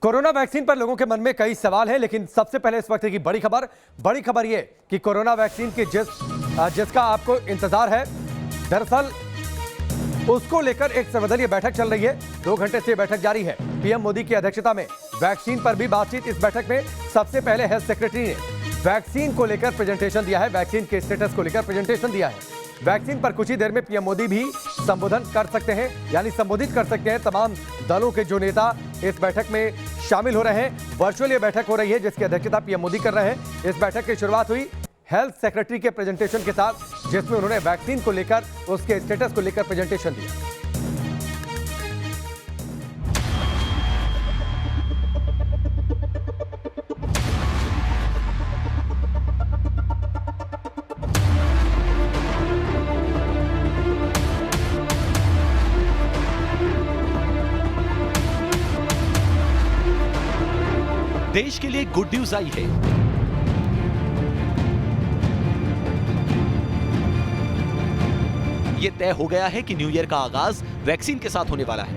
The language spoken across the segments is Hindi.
कोरोना वैक्सीन पर लोगों के मन में कई सवाल हैं, लेकिन सबसे पहले इस वक्त की बड़ी खबर ये कि कोरोना वैक्सीन की जिसका आपको इंतजार है, दरअसल उसको लेकर एक सर्वदलीय बैठक चल रही है। 2 घंटे से बैठक जारी है। पीएम मोदी की अध्यक्षता में वैक्सीन पर भी बातचीत। इस बैठक में सबसे पहले हेल्थ सेक्रेटरी ने वैक्सीन को लेकर प्रेजेंटेशन दिया है, वैक्सीन के स्टेटस को लेकर प्रेजेंटेशन दिया है। वैक्सीन पर कुछ ही देर में पीएम मोदी भी संबोधित कर सकते हैं। तमाम दलों के जो नेता इस बैठक में शामिल हो रहे हैं। वर्चुअल ये बैठक हो रही है जिसकी अध्यक्षता पीएम मोदी कर रहे हैं। इस बैठक की शुरुआत हुई हेल्थ सेक्रेटरी के प्रेजेंटेशन के साथ, जिसमें उन्होंने वैक्सीन को लेकर उसके स्टेटस को लेकर प्रेजेंटेशन दिया। देश के लिए गुड न्यूज आई है। यह तय हो गया है कि न्यू ईयर का आगाज वैक्सीन के साथ होने वाला है।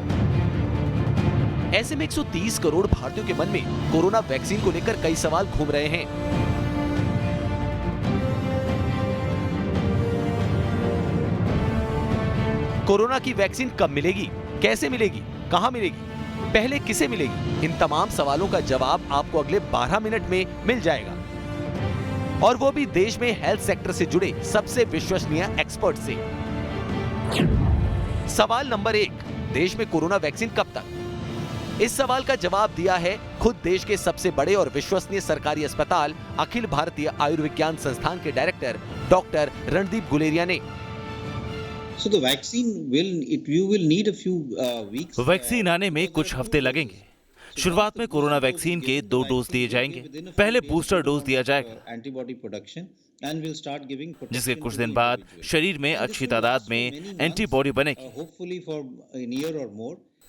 ऐसे में 130 करोड़ भारतीयों के मन में कोरोना वैक्सीन को लेकर कई सवाल घूम रहे हैं। कोरोना की वैक्सीन कब मिलेगी, कैसे मिलेगी, कहां मिलेगी, पहले किसे मिलेगी? इन तमाम सवालों का जवाब आपको अगले 12 मिनट में मिल जाएगा, और वो भी देश में हेल्थ सेक्टर से जुड़े सबसे विश्वसनीय एक्सपर्ट से। सवाल नंबर 1, देश में कोरोना वैक्सीन कब तक? इस सवाल का जवाब दिया है खुद देश के सबसे बड़े और विश्वसनीय सरकारी अस्पताल अखिल भारतीय आयुर्विज्ञान संस्थान के डायरेक्टर डॉक्टर रणदीप गुलेरिया ने। वैक्सीन आने में कुछ हफ्ते लगेंगे। शुरुआत में कोरोना वैक्सीन के 2 डोज दिए जाएंगे। पहले बूस्टर डोज दिया जाएगा, जिसके कुछ दिन बाद शरीर में अच्छी तादाद में एंटीबॉडी बनेगी,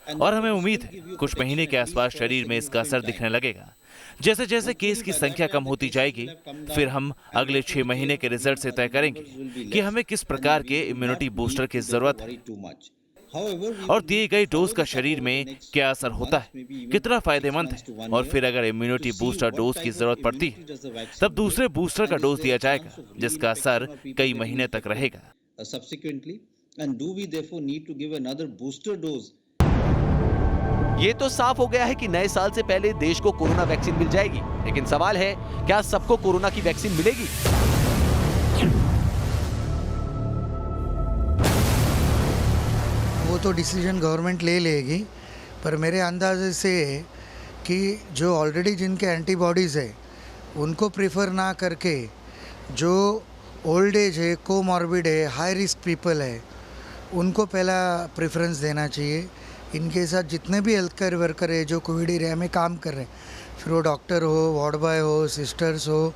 और हमें उम्मीद है कुछ महीने के आसपास शरीर में इसका असर दिखने लगेगा। जैसे जैसे केस की संख्या कम होती जाएगी, फिर हम अगले 6 महीने के रिजल्ट से तय करेंगे कि हमें किस प्रकार के इम्यूनिटी बूस्टर की जरूरत है, और दिए गए डोज का शरीर में क्या असर होता है, कितना फायदेमंद है। और फिर अगर इम्यूनिटी बूस्टर डोज की जरूरत पड़ती है, तब दूसरे बूस्टर का डोज दिया जाएगा, जिसका असर कई महीने तक रहेगा। ये तो साफ हो गया है कि नए साल से पहले देश को कोरोना वैक्सीन मिल जाएगी, लेकिन सवाल है, क्या सबको कोरोना की वैक्सीन मिलेगी? वो तो डिसीजन गवर्नमेंट ले लेगी, पर मेरे अंदाजे से कि जो ऑलरेडी जिनके एंटीबॉडीज़ है उनको प्रेफर ना करके जो ओल्ड एज है, कोमॉर्बिड है, हाई रिस्क पीपल है, उनको पहला प्रेफरेंस देना चाहिए। इनके साथ जितने भी हेल्थ केयर वर्कर है जो कोविड एरिया में काम कर रहे हैं, फिर वो डॉक्टर हो, वार्ड बॉय हो, सिस्टर्स हो,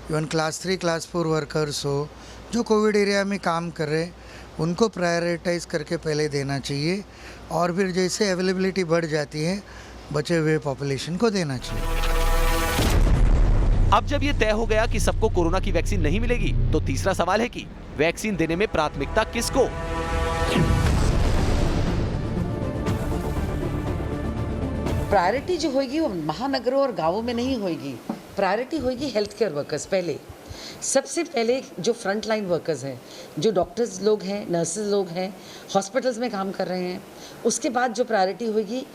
इवन क्लास 3 क्लास 4 वर्कर्स हो, जो कोविड एरिया में काम कर रहे हैं, उनको प्रायोरिटाइज करके पहले देना चाहिए, और फिर जैसे अवेलेबिलिटी बढ़ जाती है बचे हुए पॉपुलेशन को देना चाहिए। अब जब ये तय हो गया कि सबको कोरोना की वैक्सीन नहीं मिलेगी, तो तीसरा सवाल है कि वैक्सीन देने में प्राथमिकता किसको? प्रायोरिटी जो होगी वो महानगरों और गांवों में नहीं होगी। प्रायोरिटी होगी हेल्थ केयर वर्कर्स। पहले सबसे पहले जो फ्रंट लाइन वर्कर्स हैं, जो डॉक्टर्स लोग हैं, नर्सेज लोग हैं, हॉस्पिटल्स में काम कर रहे हैं, उसके बाद जो प्रायोरिटी होगी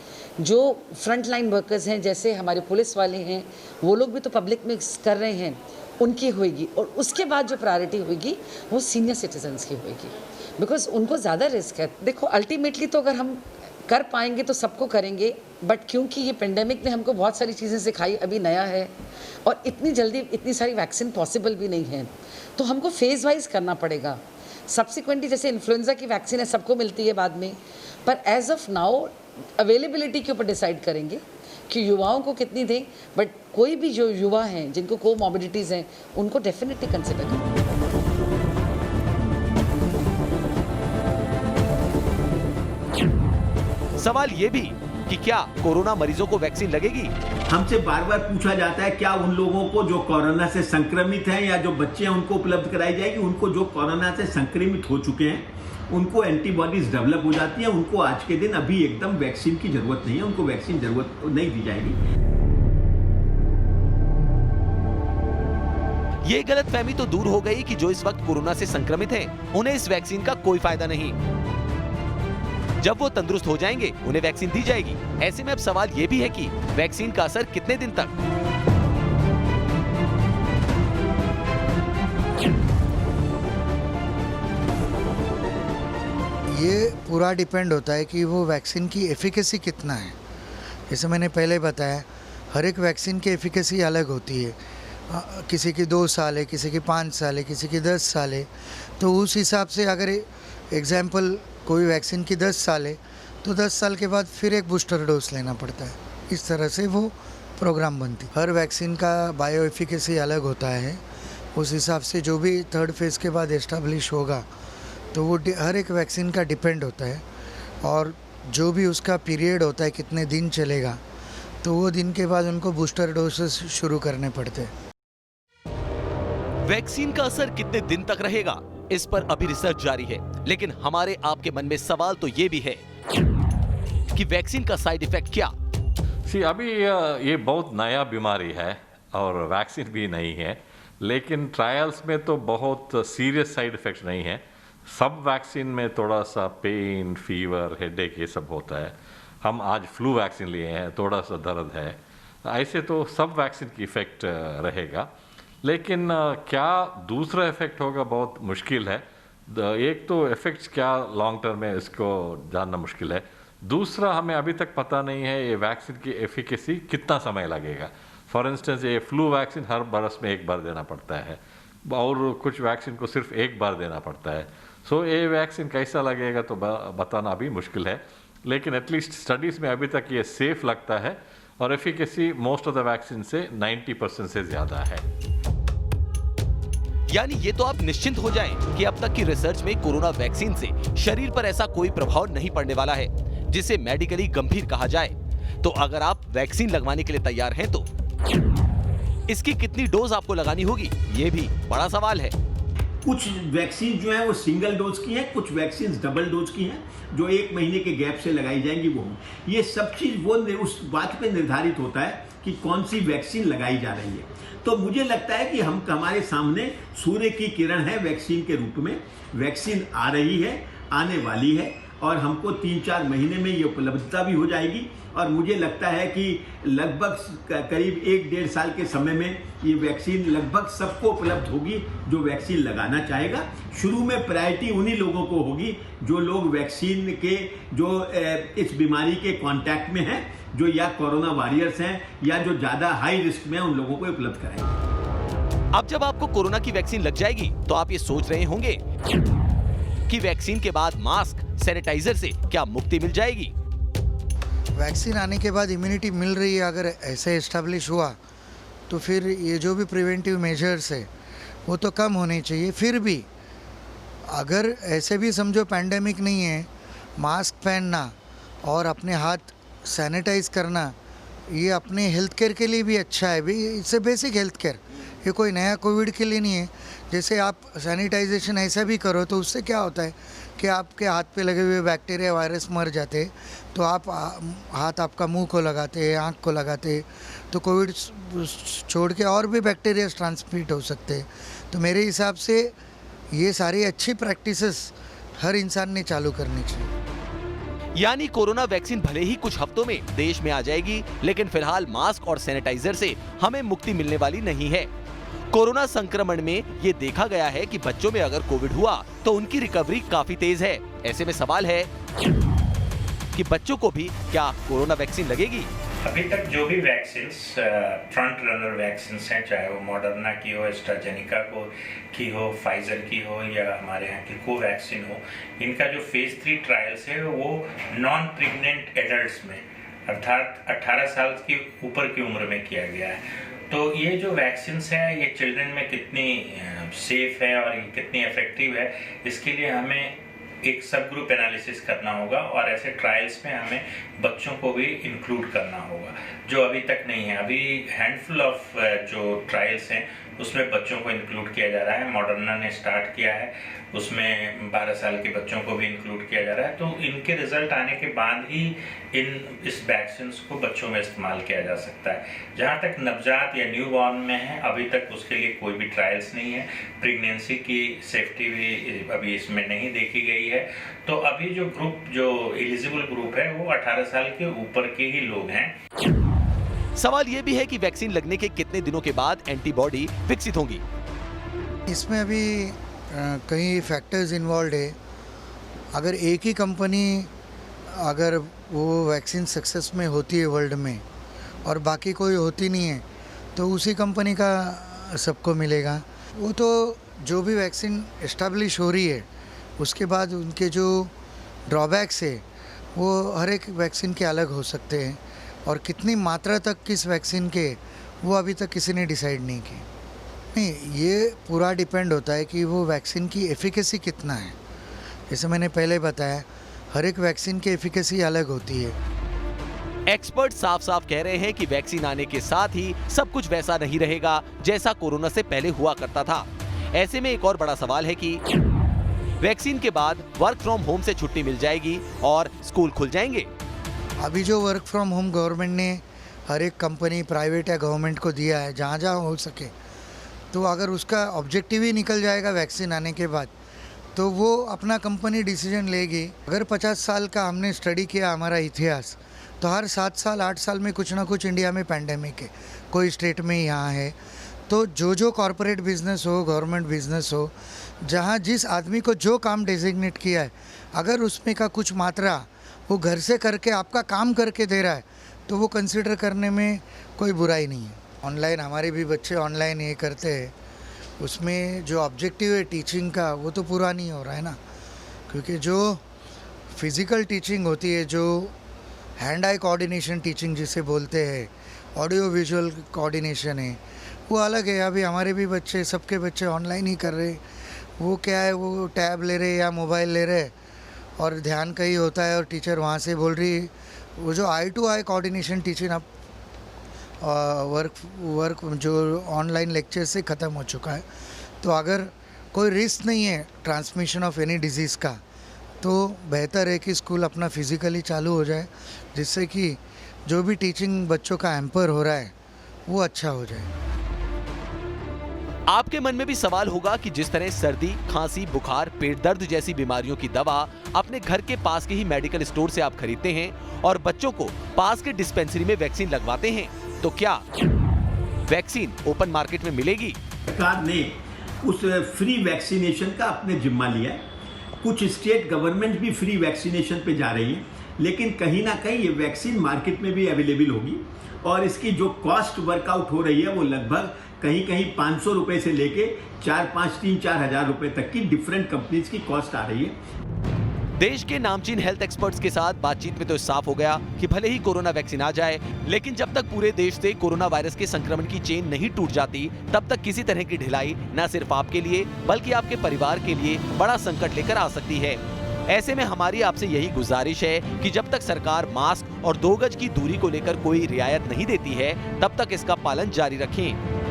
जो फ्रंट लाइन वर्कर्स हैं, जैसे हमारे पुलिस वाले हैं, वो लोग भी तो पब्लिक में कर रहे हैं, उनकी होगी। और उसके बाद जो प्रायोरिटी होगी वो सीनियर सिटीजन्स की होगी, बिकॉज उनको ज़्यादा रिस्क है। देखो, अल्टीमेटली तो अगर हम कर पाएंगे तो सबको करेंगे, बट क्योंकि ये पेंडेमिक ने हमको बहुत सारी चीज़ें सिखाई, अभी नया है और इतनी जल्दी इतनी सारी वैक्सीन पॉसिबल भी नहीं है, तो हमको फेज़ वाइज करना पड़ेगा। सब्सिक्वेंटली जैसे इन्फ्लुएंजा की वैक्सीन है, सबको मिलती है बाद में, पर एज ऑफ नाउ अवेलेबिलिटी के ऊपर डिसाइड करेंगे कि युवाओं को कितनी दें, बट कोई भी जो युवा हैं जिनको कोमॉर्बिडिटीज़ हैं उनको डेफिनेटली कंसिडर करें। सवाल ये भी कि क्या कोरोना मरीजों को वैक्सीन लगेगी। हमसे बार बार पूछा जाता है क्या उन लोगों को जो कोरोना से संक्रमित हैं या जो बच्चे हैं उनको उपलब्ध कराई जाएगी। उनको जो कोरोना से संक्रमित हो चुके हैं उनको एंटीबॉडीज डेवलप हो जाती है, उनको आज के दिन अभी एकदम वैक्सीन की जरूरत नहीं है, उनको वैक्सीन जरूरत नहीं दी जाएगी। ये गलतफहमी तो दूर हो गई कि जो इस वक्त कोरोना से संक्रमित हैं, उन्हें इस वैक्सीन का कोई फायदा नहीं। जब वो तंदुरुस्त हो जाएंगे उन्हें वैक्सीन दी जाएगी। ऐसे में अब सवाल ये भी है कि वैक्सीन का असर कितने दिन तक। ये पूरा डिपेंड होता है कि वो वैक्सीन की एफिकेसी कितना है। जैसे मैंने पहले बताया, हर एक वैक्सीन की एफिकेसी अलग होती है। किसी की 2 साल है, किसी की 5 साल है, किसी की 10 साल है। तो उस हिसाब से अगर एग्जाम्पल कोई वैक्सीन की 10 साल है तो 10 साल के बाद फिर एक बूस्टर डोज लेना पड़ता है। इस तरह से वो प्रोग्राम बनती। हर वैक्सीन का बायो एफिकेसी अलग होता है। उस हिसाब से जो भी 3rd फेज़ के बाद एस्टेब्लिश होगा तो वो हर एक वैक्सीन का डिपेंड होता है, और जो भी उसका पीरियड होता है कितने दिन चलेगा, तो वो दिन के बाद उनको बूस्टर डोसेस शुरू करने पड़ते हैं। वैक्सीन का असर कितने दिन तक रहेगा, इस पर अभी रिसर्च जारी है। लेकिन हमारे आपके मन में सवाल तो ये भी है कि वैक्सीन का साइड इफेक्ट क्या। अभी ये बहुत नया बीमारी है और वैक्सीन भी नहीं है, लेकिन ट्रायल्स में तो बहुत सीरियस साइड इफेक्ट नहीं है। सब वैक्सीन में थोड़ा सा पेन, फीवर, हेडेक ये सब होता है। हम आज फ्लू वैक्सीन लिए हैं, थोड़ा सा दर्द है। ऐसे तो सब वैक्सीन की इफ़ेक्ट रहेगा, लेकिन क्या दूसरा इफ़ेक्ट होगा बहुत मुश्किल है। एक तो इफ़ेक्ट्स क्या लॉन्ग टर्म में इसको जानना मुश्किल है। दूसरा, हमें अभी तक पता नहीं है ये वैक्सीन की एफिकेसी कितना समय लगेगा। फॉर इंस्टेंस ये फ्लू वैक्सीन हर बरस में 1 बार देना पड़ता है और कुछ वैक्सीन को सिर्फ 1 बार देना पड़ता है। सो ये वैक्सीन कैसा लगेगा तो बताना अभी मुश्किल है, लेकिन एटलीस्ट स्टडीज़ में अभी तक ये सेफ लगता है और efficacy most of the vaccine से 90% से ज़्यादा है। यानी ये तो आप निश्चिंत हो जाएं कि अब तक की रिसर्च में कोरोना वैक्सीन से शरीर पर ऐसा कोई प्रभाव नहीं पड़ने वाला है जिसे मेडिकली गंभीर कहा जाए। तो अगर आप वैक्सीन लगवाने के लिए तैयार हैं तो इसकी कितनी डोज आपको लगानी होगी, ये भी बड़ा सवाल है। कुछ वैक्सीन जो है वो सिंगल डोज की हैं, कुछ वैक्सीन डबल डोज की हैं जो 1 महीने के गैप से लगाई जाएंगी। वो ये सब चीज़ वो उस बात पे निर्धारित होता है कि कौन सी वैक्सीन लगाई जा रही है। तो मुझे लगता है कि हमारे सामने सूर्य की किरण है वैक्सीन के रूप में। वैक्सीन आ रही है, आने वाली है और हमको 3-4 महीने में ये उपलब्धता भी हो जाएगी। और मुझे लगता है कि लगभग करीब 1-1.5 साल के समय में ये वैक्सीन लगभग सबको उपलब्ध होगी जो वैक्सीन लगाना चाहेगा। शुरू में प्रायोरिटी उन्हीं लोगों को होगी जो लोग वैक्सीन के जो इस बीमारी के कांटेक्ट में हैं, जो या कोरोना वॉरियर्स हैं या जो ज़्यादा हाई रिस्क में हैं, उन लोगों को उपलब्ध कराएंगे। अब जब आपको कोरोना की वैक्सीन लग जाएगी तो आप ये सोच रहे होंगे कि वैक्सीन के बाद मास्क, सैनिटाइजर से क्या मुक्ति मिल जाएगी। वैक्सीन आने के बाद इम्यूनिटी मिल रही है, अगर ऐसे इस्टेब्लिश हुआ तो फिर ये जो भी प्रिवेंटिव मेजर्स है वो तो कम होने चाहिए। फिर भी अगर ऐसे भी समझो पैंडेमिक नहीं है, मास्क पहनना और अपने हाथ सैनिटाइज करना ये अपने हेल्थ केयर के लिए भी अच्छा है। इससे बेसिक हेल्थ केयर, ये कोई नया कोविड के लिए नहीं है। जैसे आप सैनिटाइजेशन ऐसा भी करो तो उससे क्या होता है कि आपके हाथ पे लगे हुए बैक्टीरिया, वायरस मर जाते, तो आप हाथ आपका मुंह को लगाते, आँख को लगाते, तो कोविड छोड़ के और भी बैक्टीरिया ट्रांसमिट हो सकते। तो मेरे हिसाब से ये सारी अच्छी प्रैक्टिसेस हर इंसान ने चालू करनी चाहिए। यानी कोरोना वैक्सीन भले ही कुछ हफ्तों में देश में आ जाएगी, लेकिन फिलहाल मास्क और सैनिटाइजर से हमें मुक्ति मिलने वाली नहीं है। कोरोना संक्रमण में ये देखा गया है कि बच्चों में अगर कोविड हुआ तो उनकी रिकवरी काफी तेज है। ऐसे में सवाल है कि बच्चों को भी क्या कोरोना वैक्सीन लगेगी। अभी तक जो भी वैक्सीन फ्रंट रनर वैक्सीन हैं, चाहे वो मॉडर्ना की हो, एस्ट्राजेनिका की हो, फाइजर की हो या हमारे यहाँ की कोवैक्सीन हो, इनका जो फेज 3 ट्रायल्स है वो नॉन प्रेग्नेंट एडल्ट्स में अर्थात 18 साल की ऊपर की उम्र में किया गया है। तो ये जो वैक्सीन्स हैं ये चिल्ड्रन में कितनी सेफ है और ये कितनी इफेक्टिव है, इसके लिए हमें एक सब ग्रुप एनालिसिस करना होगा और ऐसे ट्रायल्स में हमें बच्चों को भी इंक्लूड करना होगा, जो अभी तक नहीं है। अभी हैंडफुल ऑफ जो ट्रायल्स हैं उसमें बच्चों को इंक्लूड किया जा रहा है। मॉडर्ना ने स्टार्ट किया है, उसमें 12 साल के बच्चों को भी इंक्लूड किया जा रहा है। तो इनके रिजल्ट आने के बाद ही इस वैक्सीन को बच्चों में इस्तेमाल किया जा सकता है। जहाँ तक नवजात या न्यू बॉर्न में है, अभी तक उसके लिए कोई भी ट्रायल्स नहीं है। प्रेगनेंसी की सेफ्टी भी अभी इसमें नहीं देखी गई है। तो अभी जो एलिजिबल ग्रुप है वो 18 साल के ऊपर के ही लोग हैं। सवाल ये भी है कि वैक्सीन लगने के कितने दिनों के बाद एंटीबॉडी विकसित होंगी। इसमें अभी कई फैक्टर्स इन्वॉल्व है। अगर एक ही कंपनी अगर वो वैक्सीन सक्सेस में होती है वर्ल्ड में और बाकी कोई होती नहीं है तो उसी कंपनी का सबको मिलेगा। वो तो जो भी वैक्सीन इस्टेब्लिश हो रही है उसके बाद उनके जो ड्रॉबैक्स है वो हर एक वैक्सीन के अलग हो सकते हैं और कितनी मात्रा तक किस वैक्सीन के वो अभी तक किसी ने डिसाइड नहीं की। नहीं, ये पूरा डिपेंड होता है कि वो वैक्सीन की एफिकेसी कितना है। जैसे मैंने पहले बताया, हर एक वैक्सीन की एफिकेसी अलग होती है। एक्सपर्ट साफ साफ कह रहे हैं कि वैक्सीन आने के साथ ही सब कुछ वैसा नहीं रहेगा जैसा कोरोना से पहले हुआ करता था। ऐसे में एक और बड़ा सवाल है कि वैक्सीन के बाद वर्क फ्रॉम होम से छुट्टी मिल जाएगी और स्कूल खुल जाएंगे। अभी जो वर्क फ्रॉम होम गवर्नमेंट ने हर एक कंपनी प्राइवेट या गवर्नमेंट को दिया है जहाँ जहाँ हो सके, तो अगर उसका ऑब्जेक्टिव ही निकल जाएगा वैक्सीन आने के बाद तो वो अपना कंपनी डिसीजन लेगी। अगर 50 साल का हमने स्टडी किया हमारा इतिहास, तो हर 7 साल 8 साल में कुछ ना कुछ इंडिया में पैंडेमिक है, कोई स्टेट में यहाँ है। तो जो कॉरपोरेट बिजनेस हो, गवर्नमेंट बिजनेस हो, जहाँ जिस आदमी को जो काम डेजिग्नेट किया है, अगर उसमें का कुछ मात्रा वो घर से करके आपका काम करके दे रहा है तो वो कंसिडर करने में कोई बुराई नहीं है। ऑनलाइन हमारे भी बच्चे ऑनलाइन ये करते हैं, उसमें जो ऑब्जेक्टिव है टीचिंग का वो तो पूरा नहीं हो रहा है ना, क्योंकि जो फिज़िकल टीचिंग होती है, जो हैंड आई कोऑर्डिनेशन टीचिंग जिसे बोलते हैं, ऑडियो विजुअल कोऑर्डिनेशन है, वो अलग है। अभी हमारे भी बच्चे, सबके बच्चे ऑनलाइन ही कर रहे। वो क्या है, वो टैब ले रहे या मोबाइल ले रहे और ध्यान कहीं होता है और टीचर वहाँ से बोल रही। वो जो आई टू आई कोऑर्डिनेशन टीचिंग अब वर्क जो ऑनलाइन लेक्चर से ख़त्म हो चुका है। तो अगर कोई रिस्क नहीं है ट्रांसमिशन ऑफ एनी डिजीज़ का, तो बेहतर है कि स्कूल अपना फिज़िकली चालू हो जाए, जिससे कि जो भी टीचिंग बच्चों का हैम्पर हो रहा है वो अच्छा हो जाए। आपके मन में भी सवाल होगा कि जिस तरह सर्दी, खांसी, बुखार, पेट दर्द जैसी बीमारियों की दवा अपने घर के पास के ही मेडिकल स्टोर से आप खरीदते हैं और बच्चों को पास के डिस्पेंसरी में वैक्सीन लगवाते हैं, तो क्या वैक्सीन ओपन मार्केट में मिलेगी? सरकार ने उस फ्री वैक्सीनेशन का अपने जिम्मा लिया है। कुछ स्टेट गवर्नमेंट भी फ्री वैक्सीनेशन पे जा रही है, लेकिन कहीं ना कहीं ये वैक्सीन मार्केट में भी अवेलेबल होगी और इसकी जो कॉस्ट वर्कआउट हो रही है वो लगभग कहीं 500 रुपए से लेके 4 हज़ार रुपए तक की डिफरेंट कंपनीज की कॉस्ट आ रही है। देश के नामचीन हेल्थ एक्सपर्ट्स के साथ बातचीत में तो साफ हो गया कि भले ही कोरोना वैक्सीन आ जाए, लेकिन जब तक पूरे देश से कोरोना वायरस के संक्रमण की चेन नहीं टूट जाती, तब तक किसी तरह की ढिलाई न सिर्फ आपके लिए बल्कि आपके परिवार के लिए बड़ा संकट लेकर आ सकती है। ऐसे में हमारी आपसे यही गुजारिश है कि जब तक सरकार मास्क और 2 गज की दूरी को लेकर कोई रियायत नहीं देती है, तब तक इसका पालन जारी रखें।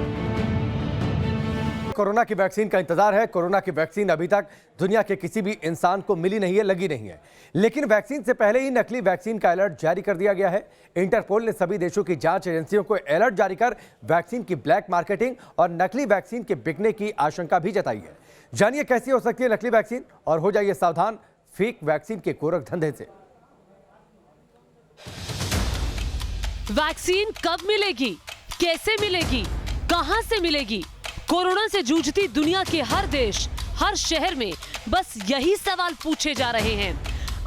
कोरोना की वैक्सीन का इंतजार है। कोरोना की वैक्सीन अभी तक दुनिया के किसी भी इंसान को मिली नहीं है, लगी नहीं है, लेकिन वैक्सीन से पहले ही नकली वैक्सीन का अलर्ट जारी कर दिया गया है। इंटरपोल ने सभी देशों की जांच एजेंसियों को अलर्ट जारी कर वैक्सीन की ब्लैक मार्केटिंग और नकली वैक्सीन के बिकने की आशंका भी जताई है। जानिए कैसी हो सकती है नकली वैक्सीन और हो जाइए सावधान फेक वैक्सीन के गोरख धंधे से। वैक्सीन कब मिलेगी, कैसे मिलेगी, कहां से मिलेगी? कोरोना से जूझती दुनिया के हर देश, हर शहर में बस यही सवाल पूछे जा रहे हैं।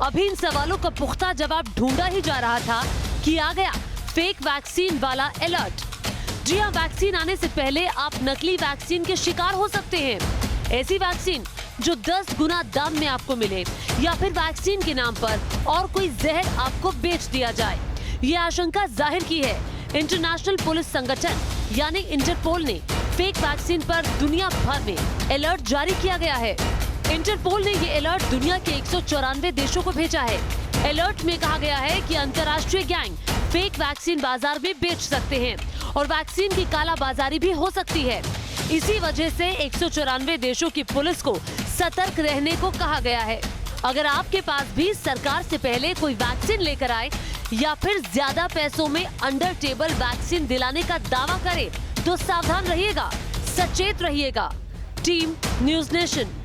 अभी इन सवालों का पुख्ता जवाब ढूंढा ही जा रहा था कि आ गया फेक वैक्सीन वाला अलर्ट। जी हां, वैक्सीन आने से पहले आप नकली वैक्सीन के शिकार हो सकते हैं। ऐसी वैक्सीन जो 10 गुना दाम में आपको मिले या फिर वैक्सीन के नाम पर और कोई जहर आपको बेच दिया जाए। ये आशंका जाहिर की है इंटरनेशनल पुलिस संगठन यानी इंटरपोल ने। फेक वैक्सीन पर दुनिया भर में अलर्ट जारी किया गया है। इंटरपोल ने ये अलर्ट दुनिया के 194 देशों को भेजा है। अलर्ट में कहा गया है कि अंतर्राष्ट्रीय गैंग फेक वैक्सीन बाजार में बेच सकते हैं और वैक्सीन की कालाबाजारी भी हो सकती है। इसी वजह से 194 देशों की पुलिस को सतर्क रहने को कहा गया है। अगर आपके पास भी सरकार से पहले कोई वैक्सीन लेकर आए या फिर ज्यादा पैसों में अंडर टेबल वैक्सीन दिलाने का दावा करे तो सावधान रहिएगा, सचेत रहिएगा। Team news nation.